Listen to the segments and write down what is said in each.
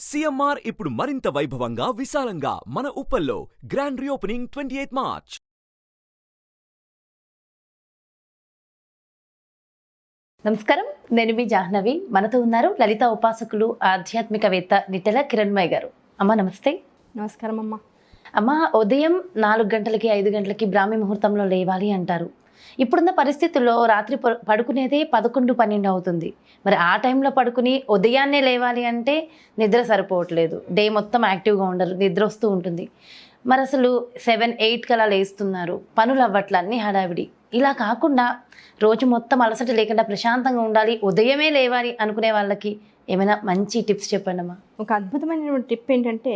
CMR ఇప్పుడు మరింత వైభవంగా విశాలంగా మన ఉప్పల్లో గ్రాండ్ రీఓపెనింగ్ 28 మార్చ్. నమస్కారం, నేను మీ జాహ్నవి. మనతో ఉన్నారు లలిత ఉపాసకులు, ఆధ్యాత్మికవేత్త నిట్టెల కిరణ్మయ్య గారు. అమ్మ నమస్తే. నమస్కారం అమ్మ. అమ్మ, ఉదయం 4 గంటలకి 5 గంటలకి బ్రాహ్మీ ముహూర్తంలో లేవాలి అంటారు. ఇప్పుడున్న పరిస్థితుల్లో రాత్రి పడుకునేదే 11-12 అవుతుంది. మరి ఆ టైంలో పడుకుని ఉదయాన్నే లేవాలి అంటే నిద్ర సరిపోవట్లేదు. డే మొత్తం యాక్టివ్గా ఉండరు, నిద్ర వస్తూ ఉంటుంది. మరి అసలు 7-8 కలా లేస్తున్నారు, పనులు అవ్వట్ల, అన్నీ హడావిడి. ఇలా కాకుండా రోజు మొత్తం అలసట లేకుండా ప్రశాంతంగా ఉండాలి, ఉదయమే లేవాలి అనుకునే వాళ్ళకి ఏమైనా మంచి టిప్స్ చెప్పండి అమ్మా. ఒక అద్భుతమైనటువంటి టిప్ ఏంటంటే,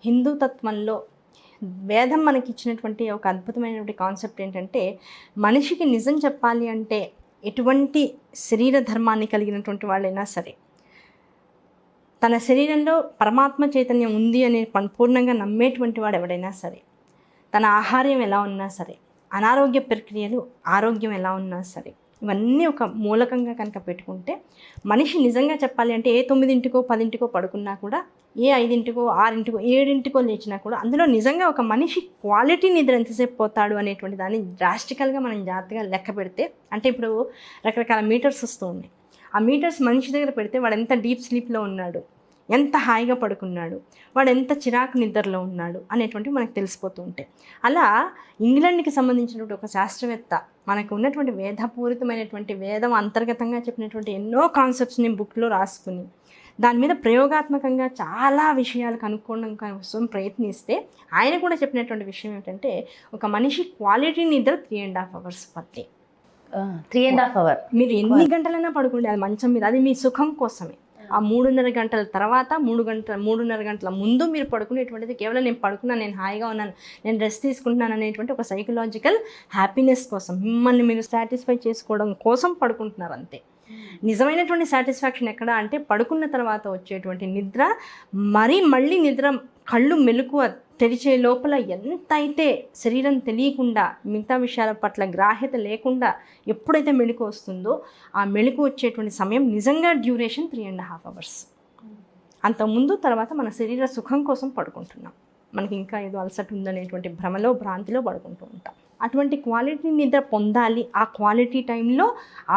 హిందూ తత్వంలో వేదం మనకి ఇచ్చినటువంటి ఒక అద్భుతమైనటువంటి కాన్సెప్ట్ ఏంటంటే, మనిషికి నిజం చెప్పాలి అంటే ఎటువంటి శరీర ధర్మాన్ని కలిగినటువంటి వాళ్ళైనా సరే, తన శరీరంలో పరమాత్మ చైతన్యం ఉంది అని సంపూర్ణంగా నమ్మేటువంటి వాడు ఎవడైనా సరే, తన ఆహార్యం ఎలా ఉన్నా సరే, అనారోగ్య ప్రక్రియలు ఆరోగ్యం ఎలా ఉన్నా సరే, ఇవన్నీ ఒక మూలకంగా కనుక పెట్టుకుంటే, మనిషి నిజంగా చెప్పాలి అంటే ఏ 9కో 10కో పడుకున్నా కూడా, ఏ 5కో 6కో 7కో లేచినా కూడా, అందులో నిజంగా ఒక మనిషి క్వాలిటీ నిద్ర ఎంతసేపు పోతాడు అనేటువంటి దాన్ని డ్రాస్టికల్గా మనం జాగ్రత్తగా లెక్క పెడితే, అంటే ఇప్పుడు రకరకాల మీటర్స్ వస్తూ ఉన్నాయి. ఆ మీటర్స్ మనిషి దగ్గర పెడితే వాడు ఎంత డీప్ స్లీప్లో ఉన్నాడు, ఎంత హాయిగా పడుకున్నాడు, వాడు ఎంత చిరాకు నిద్రలో ఉన్నాడు అనేటువంటివి మనకు తెలిసిపోతూ ఉంటాయి. అలా ఇంగ్లాండ్కి సంబంధించినటువంటి ఒక శాస్త్రవేత్త మనకు ఉన్నటువంటి వేదపూరితమైనటువంటి వేదం అంతర్గతంగా చెప్పినటువంటి ఎన్నో కాన్సెప్ట్స్ని బుక్లో రాసుకుని దాని మీద ప్రయోగాత్మకంగా చాలా విషయాలు కనుక్కోవడం కోసం ప్రయత్నిస్తే, ఆయన కూడా చెప్పినటువంటి విషయం ఏంటంటే, ఒక మనిషి క్వాలిటీ నిద్ర 3.5 అవర్స్ పర్ డే. 3.5 అవర్ మీరు ఎన్ని గంటలైనా పడుకోండి, అది మంచం మీద, అది మీ సుఖం కోసమే. ఆ 3.5 గంటల తర్వాత 3.5 గంటల ముందు మీరు పడుకునేటువంటిది కేవలం నేను పడుకున్నాను, నేను హాయిగా ఉన్నాను, నేను రెస్ట్ తీసుకుంటున్నాను అనేటువంటి ఒక సైకలాజికల్ హ్యాపీనెస్ కోసం, మిమ్మల్ని మీరు సాటిస్ఫై చేసుకోవడం కోసం పడుకుంటున్నారు అంతే. నిజమైనటువంటి సాటిస్ఫాక్షన్ ఎక్కడ అంటే, పడుకున్న తర్వాత వచ్చేటువంటి నిద్ర, మళ్ళీ నిద్ర కళ్ళు మెలకువ తెరిచే లోపల ఎంతైతే శరీరం తెలియకుండా, మిగతా విషయాల పట్ల గ్రాహ్యత లేకుండా ఎప్పుడైతే మెళుకు వస్తుందో, ఆ మెళుకు వచ్చేటువంటి సమయం నిజంగా డ్యూరేషన్ 3.5 అవర్స్. అంతకుముందు తర్వాత మన శరీర సుఖం కోసం పడుకుంటున్నాం, మనకి ఇంకా ఏదో అలసట ఉందనేటువంటి భ్రాంతిలో పడుకుంటూ ఉంటాం. అటువంటి క్వాలిటీ నిద్ర పొందాలి. ఆ క్వాలిటీ టైంలో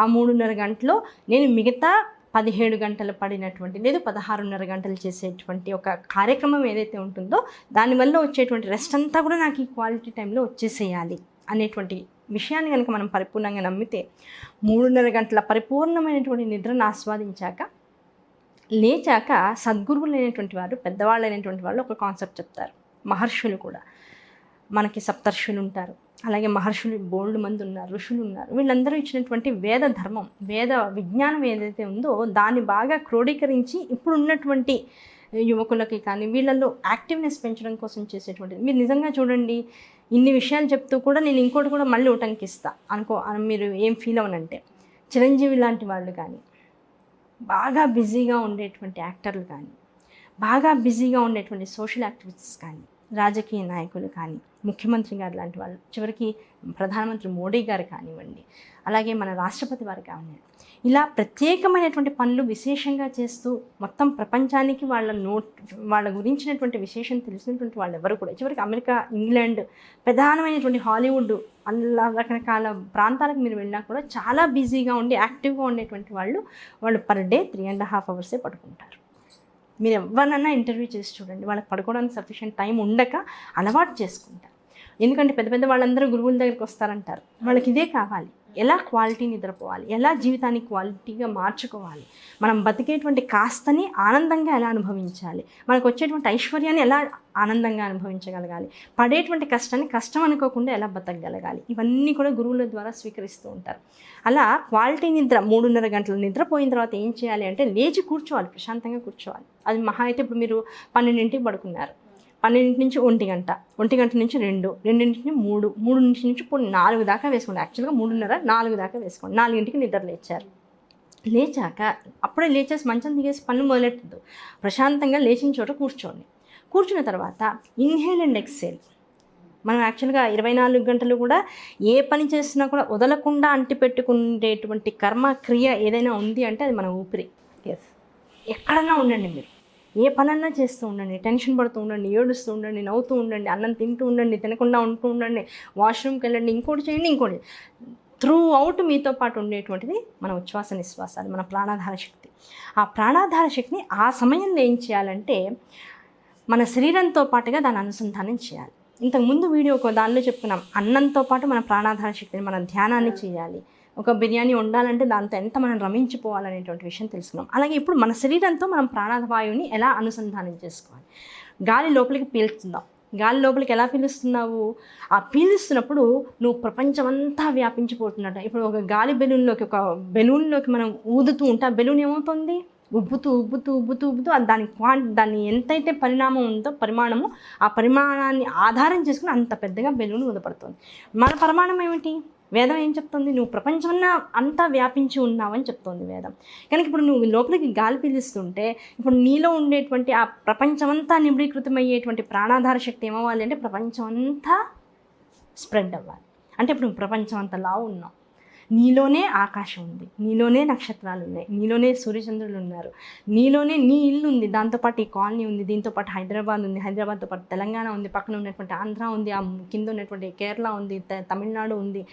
ఆ 3.5 గంటలో నేను మిగతా 17 గంటలు పడినటువంటి, లేదు 16.5 గంటలు చేసేటువంటి ఒక కార్యక్రమం ఏదైతే ఉంటుందో, దానివల్ల వచ్చేటువంటి రెస్ట్ అంతా కూడా నాకు ఈ క్వాలిటీ టైంలో వచ్చేసేయాలి అనేటువంటి విషయాన్ని కనుక మనం పరిపూర్ణంగా నమ్మితే, 3.5 గంటల పరిపూర్ణమైనటువంటి నిద్రను ఆస్వాదించాక లేచాక సద్గురువులైనటువంటి వారు, పెద్దవాళ్ళైనటువంటి వాళ్ళు ఒక కాన్సెప్ట్ చెప్తారు. మహర్షులు కూడా, మనకి సప్తర్షులు ఉంటారు, అలాగే మహర్షులు బోల్డ్ మంది ఉన్నారు, ఋషులు ఉన్నారు. వీళ్ళందరూ ఇచ్చినటువంటి వేద ధర్మం, వేద విజ్ఞానం ఏదైతే ఉందో దాన్ని బాగా క్రోడీకరించి ఇప్పుడు ఉన్నటువంటి యువకులకి కానీ వీళ్ళల్లో యాక్టివ్నెస్ పెంచడం కోసం చేసేటువంటిది. మీరు నిజంగా చూడండి, ఇన్ని విషయాలు చెప్తూ కూడా నేను ఇంకోటి కూడా మళ్ళీ ఉటంకిస్తా మీరు ఏం ఫీల్ అవనంటే, చిరంజీవి లాంటి వాళ్ళు కానీ, బాగా బిజీగా ఉండేటువంటి యాక్టర్లు కానీ, బాగా బిజీగా ఉండేటువంటి సోషల్ యాక్టివిస్ట్స్ కానీ, రాజకీయ నాయకులు కానీ, ముఖ్యమంత్రి గారు లాంటి వాళ్ళు, చివరికి ప్రధానమంత్రి మోడీ గారు కానివ్వండి, అలాగే మన రాష్ట్రపతి వారు కానివ్వండి, ఇలా ప్రత్యేకమైనటువంటి పనులు విశేషంగా చేస్తూ మొత్తం ప్రపంచానికి వాళ్ళ గురించినటువంటి విశేషం తెలిసినటువంటి వాళ్ళు ఎవరు కూడా, చివరికి అమెరికా, ఇంగ్లాండ్, ప్రధానమైనటువంటి హాలీవుడ్, అలా రకరకాల ప్రాంతాలకు మీరు వెళ్ళినా కూడా చాలా బిజీగా ఉండి యాక్టివ్గా ఉండేటువంటి వాళ్ళు పర్ డే 3.5 అవర్సే పడుకుంటారు. మీరు ఎవరినైనా ఇంటర్వ్యూ చేసి చూడండి, వాళ్ళకి పడుకోవడానికి సఫిషియెంట్ టైం ఉండక అలవాటు చేసుకుంటారు. ఎందుకంటే పెద్ద పెద్ద వాళ్ళందరూ గురువుల దగ్గరికి వస్తారంటారు, వాళ్ళకి ఇదే కావాలి. ఎలా క్వాలిటీ నిద్రపోవాలి, ఎలా జీవితాన్ని క్వాలిటీగా మార్చుకోవాలి, మనం బతికేటువంటి కాస్తని ఆనందంగా ఎలా అనుభవించాలి, మనకు వచ్చేటువంటి ఐశ్వర్యాన్ని ఎలా ఆనందంగా అనుభవించగలగాలి, పడేటువంటి కష్టాన్ని కష్టం అనుకోకుండా ఎలా బతకగలగాలి, ఇవన్నీ కూడా గురువుల ద్వారా స్వీకరిస్తూ ఉంటారు. అలా క్వాలిటీ నిద్ర 3.5 గంటల నిద్రపోయిన తర్వాత ఏం చేయాలి అంటే, లేచి కూర్చోవాలి, ప్రశాంతంగా కూర్చోవాలి. అది మహా అయితే ఇప్పుడు మీరు 12కి పడుకున్నారు, 12 నుంచి 1 గంట, 1 గంట నుంచి 2, 2 నుంచి 3, 3 నుంచి 4 దాకా వేసుకోండి. యాక్చువల్గా 3.5, 4 దాకా వేసుకోండి. 4కి నిద్ర లేచారు. లేచాక అప్పుడే లేచేసి మంచం దిగేసి పనులు మొదలెట్టద్దు, ప్రశాంతంగా లేచిన చోట కూర్చోండి. కూర్చున్న తర్వాత ఇన్హేల్ అండ్ ఎక్సేల్. మనం యాక్చువల్గా 24 గంటలు కూడా ఏ పని చేసినా కూడా వదలకుండా అంటిపెట్టుకునేటువంటి కర్మ క్రియ ఏదైనా ఉంది అంటే అది మన ఊపిరి. ఎక్కడన్నా ఉండండి, మీరు ఏ పనన్నా చేస్తూ ఉండండి, టెన్షన్ పడుతూ ఉండండి, ఏడుస్తూ ఉండండి, నవ్వుతూ ఉండండి, అన్నం తింటూ ఉండండి, తినకుండా ఉంటూ ఉండండి, వాష్రూమ్కి వెళ్ళండి, ఇంకోటి చేయండి, ఇంకోటి. త్రూ అవుట్ మీతో పాటు ఉండేటువంటిది మన ఉచ్ఛ్వాస నిశ్వాసాలు, మన ప్రాణాధార శక్తి. ఆ ప్రాణాధార శక్తిని ఆ సమయంలో ఏం చేయాలంటే మన శరీరంతో పాటుగా దాన్ని అనుసంధానం చేయాలి. ఇంతకుముందు వీడియో ఒక దానిలో చెప్పుకున్నాం, అన్నంతో పాటు మన ప్రాణాధార శక్తిని, మన ధ్యానాన్ని చేయాలి. ఒక బిర్యానీ వండాలంటే దాంతో ఎంత మనం రమించిపోవాలనేటువంటి విషయం తెలుసుకున్నాం. అలాగే ఇప్పుడు మన శరీరంతో మనం ప్రాణవాయువుని ఎలా అనుసంధానం చేసుకోవాలి. గాలి లోపలికి పీల్చుకుందాం. గాలి లోపలికి ఎలా పీలుస్తున్నావు? ఆ పీలుస్తున్నప్పుడు నువ్వు ప్రపంచమంతా వ్యాపించిపోతున్నట్టు. ఇప్పుడు ఒక గాలి బెలూన్లోకి మనం ఊదుతూ ఉంటే ఆ బెలూన్ ఏమవుతుంది? ఉబ్బుతూ ఉబ్బుతూ ఉబ్బుతూ ఉబ్బుతూ దాన్ని ఎంతైతే పరిమాణమో ఆ పరిమాణాన్ని ఆధారం చేసుకుని అంత పెద్దగా బెలూన్ ఊదపడుతుంది. మన పరిమాణం ఏమిటి? వేదం ఏం చెప్తుంది? నువ్వు ప్రపంచమన్నా అంతా వ్యాపించి ఉన్నావని చెప్తోంది వేదం. కనుక ఇప్పుడు నువ్వు లోపలికి గాలి పీలుస్తుంటే ఇప్పుడు నీలో ఉండేటువంటి ఆ ప్రపంచమంతా నిబిడీకృతమయ్యేటువంటి ప్రాణాధార శక్తి ఏమవ్వాలి అంటే ప్రపంచమంతా స్ప్రెడ్ అవ్వాలి. అంటే ఇప్పుడు నువ్వు ప్రపంచం అంతా లావు ఉన్నావు, నీలోనే ఆకాశం ఉంది, నీలోనే నక్షత్రాలు ఉన్నాయి, నీలోనే సూర్యచంద్రులు ఉన్నారు, నీలోనే నీ ఇల్లు ఉంది, దాంతోపాటు ఈ కాలనీ ఉంది, దీంతోపాటు హైదరాబాద్ ఉంది, హైదరాబాద్తో పాటు తెలంగాణ ఉంది, పక్కన ఉన్నటువంటి ఆంధ్ర ఉంది, ఆ కింద ఉన్నటువంటి కేరళ ఉంది, తమిళనాడు ఉంది,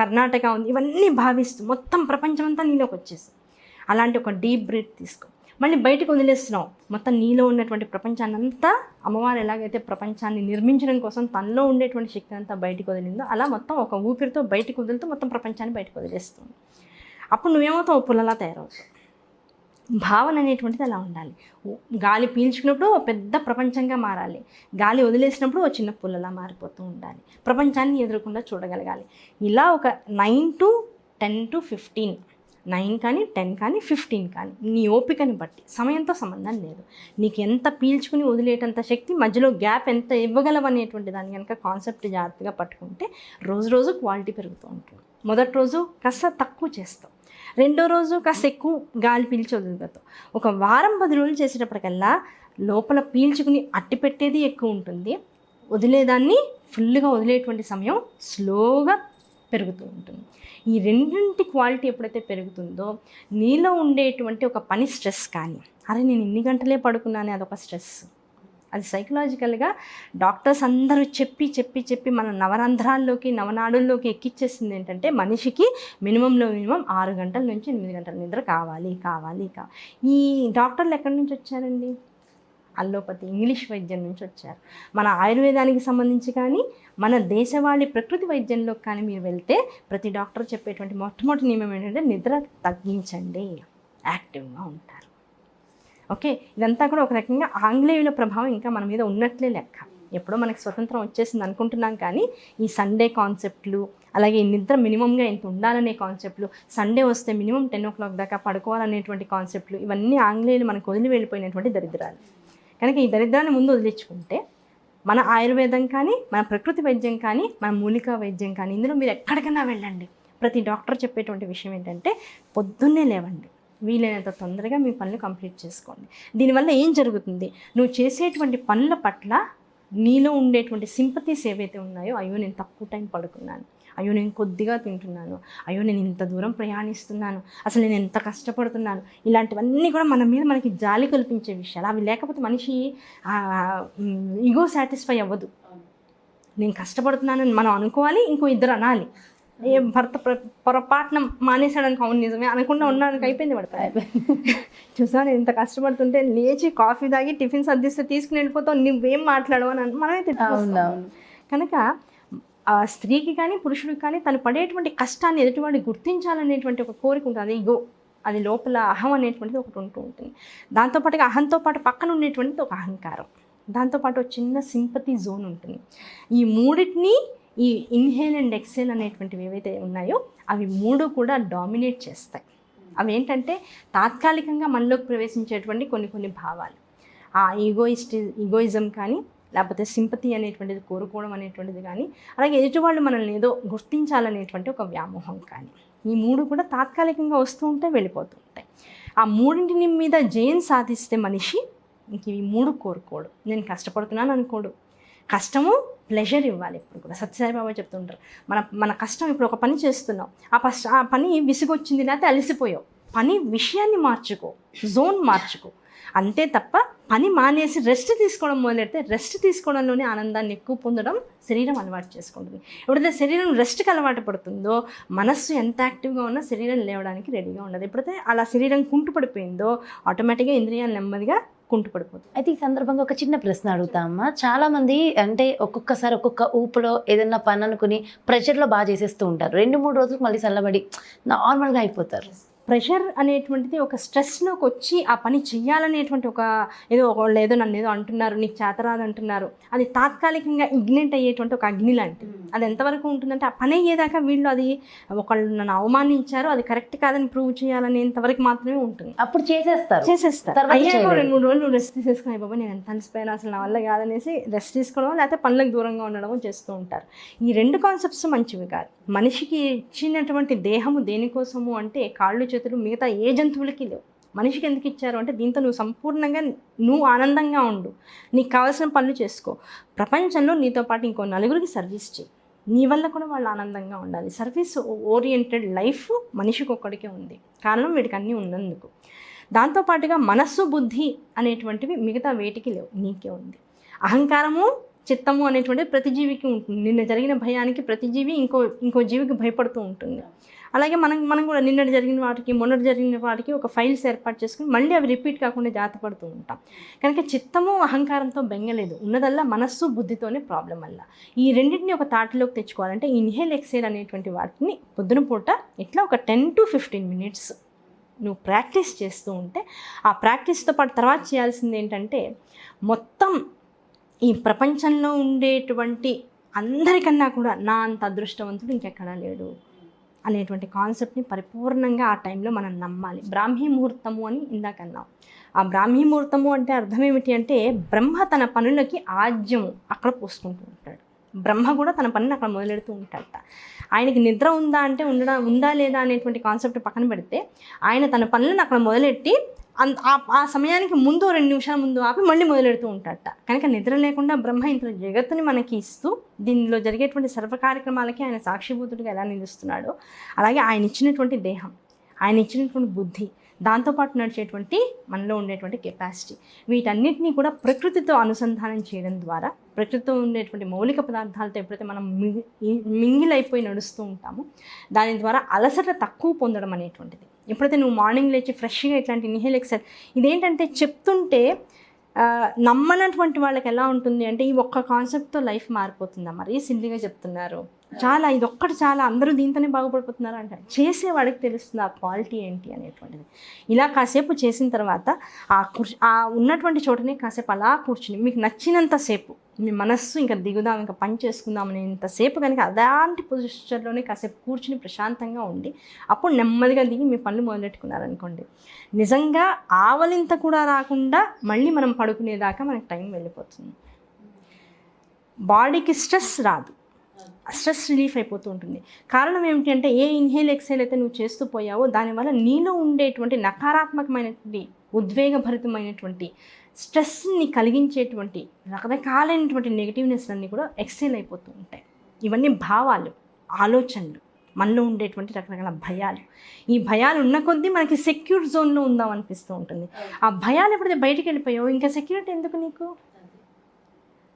కర్ణాటక ఉంది. ఇవన్నీ భావిస్తూ మొత్తం ప్రపంచమంతా నీలోకి వచ్చేసి అలాంటి ఒక డీప్ బ్రీత్ తీసుకో. మళ్ళీ బయటకు వదిలేస్తున్నావు. మొత్తం నీలో ఉన్నటువంటి ప్రపంచాన్ని అంతా అమ్మవారు ఎలాగైతే ప్రపంచాన్ని నిర్మించడం కోసం తనలో ఉండేటువంటి శక్తి అంతా బయటకు వదిలిందో అలా మొత్తం ఒక ఊపిరితో బయటకు వదులుతూ మొత్తం ప్రపంచాన్ని బయటకు వదిలేస్తుంది. అప్పుడు నువ్వేమవుతావు? పుల్లలా తయారవుతావు. భావన అనేటువంటిది అలా ఉండాలి. గాలి పీల్చుకున్నప్పుడు పెద్ద ప్రపంచంగా మారాలి, గాలి వదిలేసినప్పుడు ఒక చిన్న పుల్లలా మారిపోతూ ఉండాలి, ప్రపంచాన్ని ఎదురకుండా చూడగలగాలి. ఇలా ఒక 9 to 10 to 15, 9 కానీ 10 కానీ 15 కానీ నీ ఓపికని బట్టి, సమయంతో సంబంధం లేదు. నీకు ఎంత పీల్చుకుని వదిలేటంత శక్తి, మధ్యలో గ్యాప్ ఎంత ఇవ్వగలవనేటువంటి దాన్ని కనుక కాన్సెప్ట్ జాగ్రత్తగా పట్టుకుంటే రోజు రోజు క్వాలిటీ పెరుగుతూ ఉంటుంది. మొదటి రోజు కాస్త తక్కువ చేస్తావు, రెండో రోజు కాస్త ఎక్కువ గాలి పీల్చి వదులుతావు. ఒక వారం 10 రోజులు చేసేటప్పటికల్లా లోపల పీల్చుకుని అట్టి పెట్టేది ఎక్కువ ఉంటుంది, వదిలేదాన్ని ఫుల్గా వదిలేటువంటి సమయం స్లోగా పెరుగుతూ ఉంటుంది. ఈ రెండింటి క్వాలిటీ ఎప్పుడైతే పెరుగుతుందో నీలో ఉండేటువంటి ఒక పని స్ట్రెస్ కానీ, అరే నేను ఇన్ని గంటలే పడుకున్నానే అదొక స్ట్రెస్, అది సైకలాజికల్గా డాక్టర్స్ అందరూ చెప్పి మన నవరంధ్రాల్లోకి నవనాడుల్లోకి ఎక్కిచ్చేసింది ఏంటంటే మనిషికి మినిమం 6 గంటల నుంచి 8 గంటల నిద్ర కావాలి. ఈ డాక్టర్లు ఎక్కడి నుంచి వచ్చారండి? అల్లోపతి, ఇంగ్లీష్ వైద్యం నుంచి వచ్చారు. మన ఆయుర్వేదానికి సంబంధించి కానీ మన దేశవాళీ ప్రకృతి వైద్యంలోకి కానీ మీరు వెళ్తే ప్రతి డాక్టర్ చెప్పేటువంటి మొట్టమొదటి నియమం ఏంటంటే నిద్ర తగ్గించండి, యాక్టివ్గా ఉంటారు. ఓకే, ఇదంతా కూడా ఒక రకంగా ఆంగ్లేయుల ప్రభావం ఇంకా మన మీద ఉన్నట్లే లెక్క. ఎప్పుడో మనకి స్వతంత్రం వచ్చేసింది అనుకుంటున్నాం కానీ ఈ సండే కాన్సెప్ట్లు, అలాగే ఈ నిద్ర మినిమంగా ఎంత ఉండాలనే కాన్సెప్ట్లు, సండే వస్తే మినిమం 10 o'clock దాకా పడుకోవాలనేటువంటి కాన్సెప్ట్లు, ఇవన్నీ ఆంగ్లేయులు మనకు వదిలి వెళ్ళిపోయినటువంటి దరిద్రాలు. కనుక ఈ దరిద్రాన్ని ముందు వదిలించుకుంటే మన ఆయుర్వేదం కానీ, మన ప్రకృతి వైద్యం కానీ, మన మూలికా వైద్యం కానీ, ఇందులో మీరు ఎక్కడికైనా వెళ్ళండి, ప్రతి డాక్టర్ చెప్పేటువంటి విషయం ఏంటంటే పొద్దున్నే లేవండి, వీలైనంత తొందరగా మీ పనులు కంప్లీట్ చేసుకోండి. దీనివల్ల ఏం జరుగుతుంది? నువ్వు చేసేటువంటి పనుల పట్ల నీలో ఉండేటువంటి సింపతీస్ ఏవైతే ఉన్నాయో, అయ్యో నేను తక్కువ టైం పడుకున్నాను, అయ్యో నేను కొద్దిగా తింటున్నాను, అయ్యో నేను ఇంత దూరం ప్రయాణిస్తున్నాను, అసలు నేను ఎంత కష్టపడుతున్నాను, ఇలాంటివన్నీ కూడా మన మీద మనకి జాలి కల్పించే విషయాలు. అవి లేకపోతే మనిషి ఈగో సాటిస్ఫై అవ్వదు. నేను కష్టపడుతున్నానని మనం అనుకోవాలి, ఇంకో ఇద్దరు అనాలి. ఏ భర్త పొరపాటున మానేశాడనుకో, అవును నిజమే అనకుండా ఉన్నానికి అయిపోయింది పడతాయి. చూసా నేను ఇంత కష్టపడుతుంటే లేచి కాఫీ తాగి టిఫిన్ సర్దిస్తే తీసుకుని వెళ్ళిపోతావు, నువ్వేం మాట్లాడవు అని మనమే తిట్టుకుంటాం. కనుక ఆ స్త్రీకి కానీ పురుషుడికి కానీ తను పడేటువంటి కష్టాన్ని ఎదుటివాడిని గుర్తించాలనేటువంటి ఒక కోరిక ఉంటుంది. ఇగో అది లోపల అహం అనేటువంటిది ఒకటి ఉంటూ ఉంటుంది. దాంతోపాటుగా అహంతో పాటు పక్కన ఉండేటువంటిది ఒక అహంకారం, దాంతోపాటు ఒక చిన్న సింపతి జోన్ ఉంటుంది. ఈ మూడింటిని, ఈ ఇన్హేల్ అండ్ ఎక్సేల్ అనేటువంటివి ఏవైతే ఉన్నాయో అవి మూడు కూడా డామినేట్ చేస్తాయి. అవి ఏంటంటే తాత్కాలికంగా మనలోకి ప్రవేశించేటువంటి కొన్ని భావాలు, ఆ ఈగోయిజం కానీ, లేకపోతే సింపతి అనేటువంటిది కోరుకోవడం అనేటువంటిది కానీ, అలాగే ఎదుటివాళ్ళు మనల్ని ఏదో గుర్తించాలనేటువంటి ఒక వ్యామోహం కానీ, ఈ మూడు కూడా తాత్కాలికంగా వస్తూ ఉంటాయి, వెళ్ళిపోతూ ఉంటాయి. ఆ మూడింటిని మీద జయం సాధిస్తే మనిషి ఇంక ఈ మూడు కోరుకోడు. నేను కష్టపడుతున్నాను అనుకోడు, కష్టము ప్లెజర్ ఇవ్వాలి. ఇప్పుడు కూడా సత్యసాయిబాబా చెప్తుంటారు, మన కష్టం, ఇప్పుడు ఒక పని చేస్తున్నావు, ఆ పని విసుగొచ్చింది లేకపోతే అలసిపోయావు, పని విషయాన్ని మార్చుకో, జోన్ మార్చుకో. అంతే తప్ప పని మానేసి రెస్ట్ తీసుకోవడం మొదలెడితే రెస్ట్ తీసుకోవడంలోనే ఆనందాన్ని ఎక్కువ పొందడం శరీరం అలవాటు చేసుకుంటుంది. ఎప్పుడైతే శరీరం రెస్ట్కి అలవాటు పడుతుందో మనస్సు ఎంత యాక్టివ్గా ఉన్నా శరీరం లేవడానికి రెడీగా ఉండదు. ఎప్పుడైతే అలా శరీరం కుంటుపడిపోయిందో ఆటోమేటిక్గా ఇంద్రియాలు నెమ్మదిగా కుంటుపడిపోతుంది. అయితే ఈ సందర్భంగా ఒక చిన్న ప్రశ్న అడుగుతామా. చాలా మంది అంటే ఒక్కొక్కసారి ఒక్కొక్క ఊపులో ఏదైనా పని అనుకుని ప్రెషర్లో బాగా చేసేస్తూ ఉంటారు. 2-3 రోజులకు మళ్ళీ చల్లబడి నార్మల్గా అయిపోతారు. ప్రెషర్ అనేటువంటిది ఒక స్ట్రెస్లోకి వచ్చి ఆ పని చెయ్యాలనేటువంటి ఒక ఏదో నన్ను ఏదో అంటున్నారు, నీకు చేతరాదు అంటున్నారు, అది తాత్కాలికంగా ఇగ్నెంట్ అయ్యేటువంటి ఒక అగ్ని లాంటిది. అది ఎంతవరకు ఉంటుందంటే ఆ పని అయ్యేదాకా వీళ్ళు అది ఒకళ్ళు నన్ను అవమానించారు, అది కరెక్ట్ కాదని ప్రూవ్ చేయాలనేంతవరకు మాత్రమే ఉంటుంది. అప్పుడు చేసేస్తారు. అయ్యాక 2-3 రోజులు రెస్ట్ తీసుకుని బాబా నేను ఎంత అలసిపోయినా అసలు నా వల్ల కాదనేసి రెస్ట్ తీసుకోవడం లేకపోతే పనులకు దూరంగా ఉండడమో చేస్తూ ఉంటారు. ఈ 2 కాన్సెప్ట్స్ మంచివి కాదు. మనిషికి ఇచ్చినటువంటి దేహము దేనికోసము అంటే కాళ్ళు చేతులు మిగతా ఏ జంతువులకి లేవు. మనిషికి ఎందుకు ఇచ్చారు అంటే దీంతో నువ్వు సంపూర్ణంగా నువ్వు ఆనందంగా ఉండు, నీకు కావాల్సిన పనులు చేసుకో, ప్రపంచంలో నీతో పాటు ఇంకో నలుగురికి సర్వీస్ చేయి, నీ వల్ల కూడా వాళ్ళు ఆనందంగా ఉండాలి. సర్వీస్ ఓరియంటెడ్ లైఫ్ మనిషికి ఒక్కడికే ఉంది. కారణం వీడికి అన్నీ ఉన్నందుకు. దాంతోపాటుగా మనస్సు బుద్ధి అనేటువంటివి మిగతా వేటికి లేవు, నీకే ఉంది. అహంకారము చిత్తము అనేటువంటిది ప్రతి జీవికి ఉంటుంది. నిన్న జరిగిన భయానికి ప్రతి జీవి ఇంకో జీవికి భయపడుతూ ఉంటుంది. అలాగే మనం కూడా నిన్నటి జరిగిన వాటికి మొన్నటి జరిగిన వాటికి ఒక ఫైల్స్ ఏర్పాటు చేసుకుని మళ్ళీ అవి రిపీట్ కాకుండా జాగ్రత్త పడుతూ ఉంటాం. కనుక చిత్తము అహంకారంతో బెంగలేదు, ఉన్నదల్లా మనస్సు బుద్ధితోనే ప్రాబ్లం వల్ల. ఈ రెండింటిని ఒక తాటిలోకి తెచ్చుకోవాలంటే ఇన్హేల్ ఎక్సేల్ అనేటువంటి వాటిని పొద్దున పూట ఇట్లా ఒక 10 to 15 minutes నువ్వు ప్రాక్టీస్ చేస్తూ ఉంటే ఆ ప్రాక్టీస్తో పాటు తర్వాత చేయాల్సింది ఏంటంటే మొత్తం ఈ ప్రపంచంలో ఉండేటువంటి అందరికన్నా కూడా నా అంత అదృష్టవంతుడు ఇంకెక్కడా లేడు అనేటువంటి కాన్సెప్ట్ని పరిపూర్ణంగా ఆ టైంలో మనం నమ్మాలి. బ్రాహ్మీ ముహూర్తము అని ఇందాకన్నాం. ఆ బ్రాహ్మీ ముహూర్తము అంటే అర్థం ఏమిటి అంటే బ్రహ్మ తన పనులకి ఆజ్యము అక్కడ పోసుకుంటూ ఉంటాడు. బ్రహ్మ కూడా తన పనిని అక్కడ మొదలెడుతూ ఉంటాడట. ఆయనకి నిద్ర ఉందా అంటే ఉందా లేదా అనేటువంటి కాన్సెప్ట్ పక్కన పెడితే ఆయన తన పనులను అక్కడ మొదలెట్టి ఆ సమయానికి ముందు 2 నిమిషాల ముందు ఆపి మళ్ళీ మొదలెడుతూ ఉంటాడట. కనుక నిద్ర లేకుండా బ్రహ్మ ఇంత జగత్తుని మనకి ఇస్తూ దీనిలో జరిగేటువంటి సర్వ కార్యక్రమాలకి ఆయన సాక్షిభూతుడిగా ఎలా నిలుస్తున్నాడో అలాగే ఆయన ఇచ్చినటువంటి దేహం, ఆయన ఇచ్చినటువంటి బుద్ధి, దాంతోపాటు నడిచేటువంటి మనలో ఉండేటువంటి కెపాసిటీ, వీటన్నిటినీ కూడా ప్రకృతితో అనుసంధానం చేయడం ద్వారా ప్రకృతితో ఉండేటువంటి మౌలిక పదార్థాలతో ఎప్పుడైతే మనం మింగిలైపోయి నడుస్తూ ఉంటామో దాని ద్వారా అలసట తక్కువ పొందడం అనేటువంటిది. ఎప్పుడైతే నువ్వు మార్నింగ్ లేచి ఫ్రెష్గా ఇట్లాంటి ఇన్హేల్ ఎక్సెల్ ఇదేంటంటే చెప్తుంటే నమ్మనటువంటి వాళ్ళకి ఎలా ఉంటుంది అంటే ఈ ఒక్క కాన్సెప్ట్తో లైఫ్ మారిపోతుందా, మరీ సిల్లీగా చెప్తున్నారు, చాలా ఇదొక్కటి చాలా అందరూ దీంతోనే బాగుపడిపోతున్నారు అంటారు. చేసేవాడికి తెలుస్తుంది ఆ క్వాలిటీ ఏంటి అనేటువంటిది. ఇలా కాసేపు చేసిన తర్వాత ఆ ఉన్నటువంటి చోటనే కాసేపు అలా కూర్చుని మీకు నచ్చినంతసేపు మీ మనస్సు ఇంకా దిగుదాం ఇంకా పని చేసుకుందాం అనేంతసేపు కనుక అలాంటి పొజిషన్లోనే కాసేపు కూర్చుని ప్రశాంతంగా ఉండి అప్పుడు నెమ్మదిగా దిగి మీ పనులు మొదలెట్టుకున్నారనుకోండి, నిజంగా ఆవలింత కూడా రాకుండా మళ్ళీ మనం పడుకునేదాకా మనకి టైం వెళ్ళిపోతుంది. బాడీకి స్ట్రెస్ రాదు, స్ట్రెస్ రిలీఫ్ అయిపోతూ ఉంటుంది. కారణం ఏమిటి అంటే ఏ ఇన్హేల్ ఎక్సేల్ అయితే నువ్వు చేస్తూ పోయావో దానివల్ల నీలో ఉండేటువంటి నకారాత్మకమైనటువంటి ఉద్వేగభరితమైనటువంటి స్ట్రెస్ని కలిగించేటువంటి రకరకాలైనటువంటి నెగిటివ్నెస్ అన్నీ కూడా ఎక్సేల్ అయిపోతూ ఉంటాయి. ఇవన్నీ భావాలు, ఆలోచనలు, మనలో ఉండేటువంటి రకరకాల భయాలు. ఈ భయాలు ఉన్న కొద్దీ మనకి సెక్యూర్ జోన్లో ఉందాం అనిపిస్తూ ఉంటుంది. ఆ భయాలు ఎప్పుడైతే బయటికి వెళ్ళిపోయావు ఇంకా సెక్యూరిటీ ఎందుకు నీకు?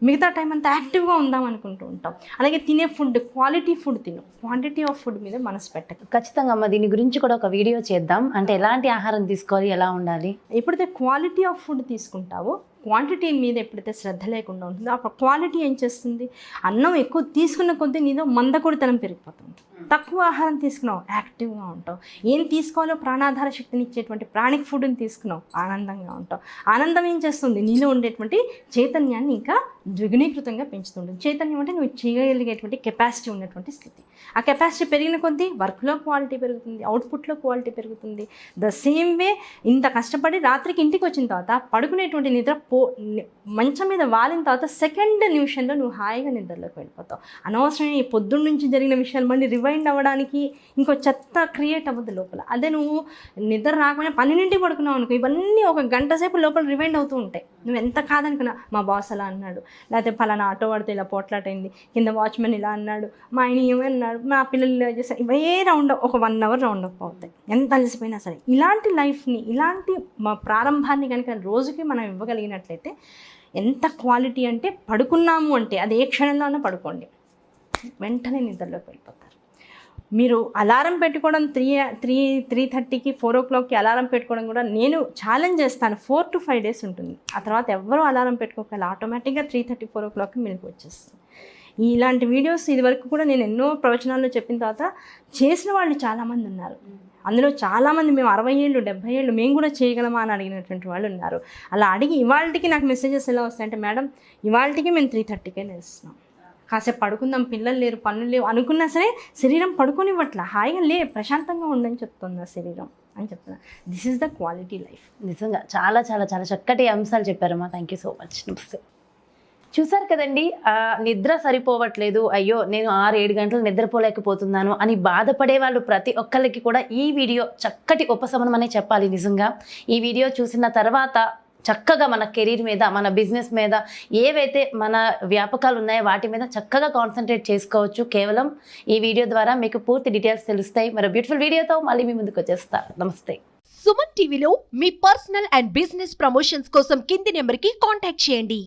మిగతా టైం అంతా యాక్టివ్గా ఉందాం అనుకుంటూ ఉంటాం. అలాగే తినే ఫుడ్, క్వాలిటీ ఫుడ్ తిను, క్వాంటిటీ ఆఫ్ ఫుడ్ మీద మనసు పెట్టకు. ఖచ్చితంగా అమ్మ దీని గురించి కూడా ఒక వీడియో చేద్దాం. అంటే ఎలాంటి ఆహారం తీసుకోవాలి, ఎలా ఉండాలి. ఎప్పుడైతే క్వాలిటీ ఆఫ్ ఫుడ్ తీసుకుంటావో క్వాంటిటీ మీద ఎప్పుడైతే శ్రద్ధ లేకుండా ఉంటుందో అప్పుడు క్వాలిటీ ఏం చేస్తుంది, అన్నం ఎక్కువ తీసుకున్న కొద్దీ నీదో మందకొడితనం పెరిగిపోతుంది. తక్కువ ఆహారం తీసుకున్నావు యాక్టివ్గా ఉంటావు. ఏం తీసుకోవాలో ప్రాణాధార శక్తిని ఇచ్చేటువంటి ప్రాణిక్ ఫుడ్ని తీసుకున్నావు ఆనందంగా ఉంటావు. ఆనందం ఏం చేస్తుంది, నీలో ఉండేటువంటి చైతన్యాన్ని ఇంకా ద్విగుణీకృతంగా పెంచుతుంటుంది. చైతన్యం అంటే నువ్వు చేయగలిగేటువంటి కెపాసిటీ ఉన్నటువంటి స్థితి. ఆ కెపాసిటీ పెరిగిన కొద్దీ వర్క్లో క్వాలిటీ పెరుగుతుంది, అవుట్పుట్లో క్వాలిటీ పెరుగుతుంది. ద సేమ్ వే ఇంత కష్టపడి రాత్రికి ఇంటికి వచ్చిన తర్వాత పడుకునేటువంటి నిద్ర మంచం మీద వాలిన తర్వాత సెకండ్ నిమిషంలో నువ్వు హాయిగా నిద్రలోకి వెళ్ళిపోతావు. అనవసరమైన ఈ పొద్దున్న నుంచి జరిగిన విషయాలు మళ్ళీ రివైండ్ అవ్వడానికి ఇంకో చెత్త క్రియేట్ అవ్వదు లోపల. అదే నువ్వు నిద్ర రాకపోయినా 12ంటికి పడుకున్నావు అనుకో, ఇవన్నీ ఒక గంట సేపు లోపల రివైండ్ అవుతూ ఉంటాయి. నువ్వు ఎంత కాదనుకున్నా మా బాస్ అలా అన్నాడు, లేకపోతే పలానా ఆటో వాడితే ఇలా పోట్లాటైంది, కింద వాచ్మెన్ ఇలా అన్నాడు, మా ఆయన ఏమన్నాడు, మా పిల్లలు ఇలా చేస్తారు, ఇవే ఒక 1 అవర్ రౌండ్ అప్ అవుతాయి ఎంత అలసిపోయినా సరే. ఇలాంటి లైఫ్ని, ఇలాంటి మా ప్రారంభాన్ని కనుక రోజుకి మనం ఇవ్వగలిగినట్లయితే ఎంత క్వాలిటీ అంటే, పడుకున్నాము అంటే అది ఏ క్షణంలోనే పడుకోండి, వెంటనే నిద్రలోకి వెళ్ళిపోతారు. మీరు అలారం పెట్టుకోవడం 3:30కి 4 o'clockకి అలారం పెట్టుకోవడం కూడా నేను ఛాలెంజ్ చేస్తాను. 4 to 5 days ఉంటుంది. ఆ తర్వాత ఎవరూ అలారం పెట్టుకోగల ఆటోమేటిక్గా 3:30, 4 o'clockకి మెలకు వచ్చేస్తుంది. ఇలాంటి వీడియోస్ ఇదివరకు కూడా నేను ఎన్నో ప్రవచనాల్లో చెప్పిన తర్వాత చేసిన వాళ్ళు చాలామంది ఉన్నారు. అందులో చాలామంది మేము 60 ఏళ్ళు 70 ఏళ్ళు మేము కూడా చేయగలమా అని అడిగినటువంటి వాళ్ళు ఉన్నారు. అలా అడిగి ఇవాళకి నాకు మెసేజెస్ ఎలా వస్తాయంటే, మేడం ఇవాళకి మేము 3:30కే లేస్తున్నాం, కాసేపు పడుకుందాం, పిల్లలు లేరు, పనులు లేవు అనుకున్నా సరే శరీరం పడుకోనివ్వట్లా, హాయిగా ప్రశాంతంగా ఉండని చెప్తుంది ఆ శరీరం అని చెప్తున్నా. This is the quality life. నిజంగా చాలా చాలా చాలా చక్కటి అంశాలు చెప్పారమ్మా. Thank you so much. నమస్తే. చూసారు కదండి, నిద్ర సరిపోవట్లేదు, అయ్యో నేను 6-7 గంటలు నిద్రపోలేకపోతున్నాను అని బాధపడే వాళ్ళు ప్రతి ఒక్కరికి కూడా ఈ వీడియో చక్కటి ఉపశమనం అనే చెప్పాలి. నిజంగా ఈ వీడియో చూసిన తర్వాత చక్కగా మన కెరీర్ మీద, మన బిజినెస్ మీద, ఏవైతే మన వ్యాపకాలు ఉన్నాయో వాటి మీద చక్కగా కాన్సన్ట్రేట్ చేసుకోవచ్చు. కేవలం ఈ వీడియో ద్వారా మీకు పూర్తి డీటెయిల్స్ తెలుస్తాయి. మరి బ్యూటిఫుల్ వీడియోతో మళ్ళీ మీ ముందుకు వచ్చేస్తా. నమస్తే. సుమన్ టీవీలో మీ పర్సనల్ అండ్ బిజినెస్ ప్రమోషన్స్ కోసం కింది నెంబర్కి కాంటాక్ట్ చేయండి.